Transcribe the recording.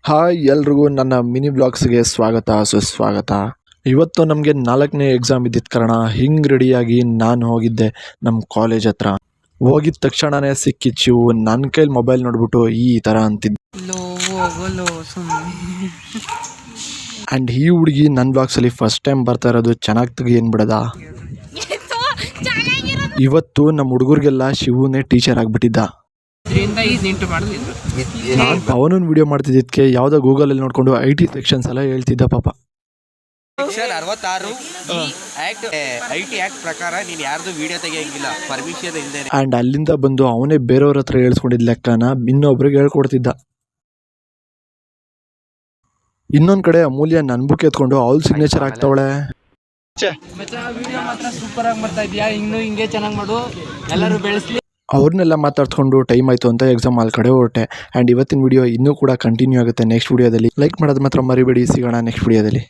Hi ಎಲ್ರಿಗೂ ನನ್ನ mini ಬ್ಲಾಗ್ಸ್ಗೆ ಸ್ವಾಗತ ಸುಸ್ವಾಗತ. ಇವತ್ತು ನಮಗೆ 4ನೇ ಎಕ್ಸಾಮ್ ಇದ್ದಿದ್ದ ಕಾರಣ ಹಿಂಗೆ ರೆಡಿಯಾಗಿ ನಾನು ಹೋಗಿದ್ದೆ ನಮ್ಮ ಕಾಲೇಜ್ ಹತ್ರ. ಹೋಗಿದ ತಕ್ಷಣವೇ ಸಿಕ್ಕಿದ್ ಶಿವು ನನ್ನ ಕೈಲಿ ಮೊಬೈಲ್ ನೋಡ್ಬಿಟ್ಟು ಈ ಥರ ಅಂತಿದ್ದ. ಆ್ಯಂಡ್ ಈ ಹುಡುಗಿ ನನ್ನ ಬ್ಲಾಗ್ಸಲ್ಲಿ ಫಸ್ಟ್ ಟೈಮ್ ಬರ್ತಾ ಇರೋದು, ಚೆನ್ನಾಗಿ ತೆಗಿ ಏನ್ಬಿಡದ. ಇವತ್ತು ನಮ್ಮ ಹುಡುಗರಿಗೆಲ್ಲ ಶಿವುನೇ ಟೀಚರ್ ಆಗಿಬಿಟ್ಟಿದ್ದ. ನಾನು ಪವನನ್ ವಿಡಿಯೋ ಮಾಡ್ತಿದ್ದಕ್ಕೆ ಯಾವುದೋ ಗೂಗಲಲ್ಲಿ ನೋಡಿಕೊಂಡು IT ಸೆಕ್ಷನ್ಸ್ ಎಲ್ಲ ಹೇಳ್ತಿದ್ದ ಪಾಪ. ಸೆಕ್ಷನ್ 66 IT ಆಕ್ಟ್ ಪ್ರಕಾರ ನೀನು ಯಾರ್ದು ವಿಡಿಯೋ ತೆಗಿಯಂಗಿಲ್ಲ ಪರ್ಮಿಷನ್ ಇಲ್ಲದೆ. ಆ್ಯಂಡ್ ಅಲ್ಲಿಂದ ಬಂದು ಅವನೇ ಬೇರೆಯವ್ರ ಹತ್ರ ಹೇಳ್ಸ್ಕೊಂಡಿದ್ದ ಲೆಕ್ಕನ ಇನ್ನೊಬ್ರಿಗೆ ಹೇಳ್ಕೊಡ್ತಿದ್ದ. ಇನ್ನೊಂದು ಕಡೆ ಅಮೂಲ್ಯ ನನ್ನ ಬುಕ್ ಎತ್ಕೊಂಡು ಅವಳು ಸಿಗ್ನೇಚರ್ ಆಗ್ತಾವಳೆ. ಅವ್ರನ್ನೆಲ್ಲ ಮಾತಾಡ್ಕೊಂಡು ಟೈಮ್ ಆಯಿತು ಅಂತ ಎಕ್ಸಾಮ್ ಹಾಲ್ ಕಡೆ ಹೊರಟೆ. ಆ್ಯಂಡ್ ಇವತ್ತಿನ ವಿಡಿಯೋ ಇನ್ನೂ ಕೂಡ ಕಂಟಿನ್ಯೂ ಆಗುತ್ತೆ ನೆಕ್ಸ್ಟ್ ವಿಡಿಯೋದಲ್ಲಿ. ಲೈಕ್ ಮಾಡೋದು ಮಾತ್ರ ಮರಿಬೇಡಿ. ಸಿಗೋಣ ನೆಕ್ಸ್ಟ್ ವಿಡಿಯೋದಲ್ಲಿ.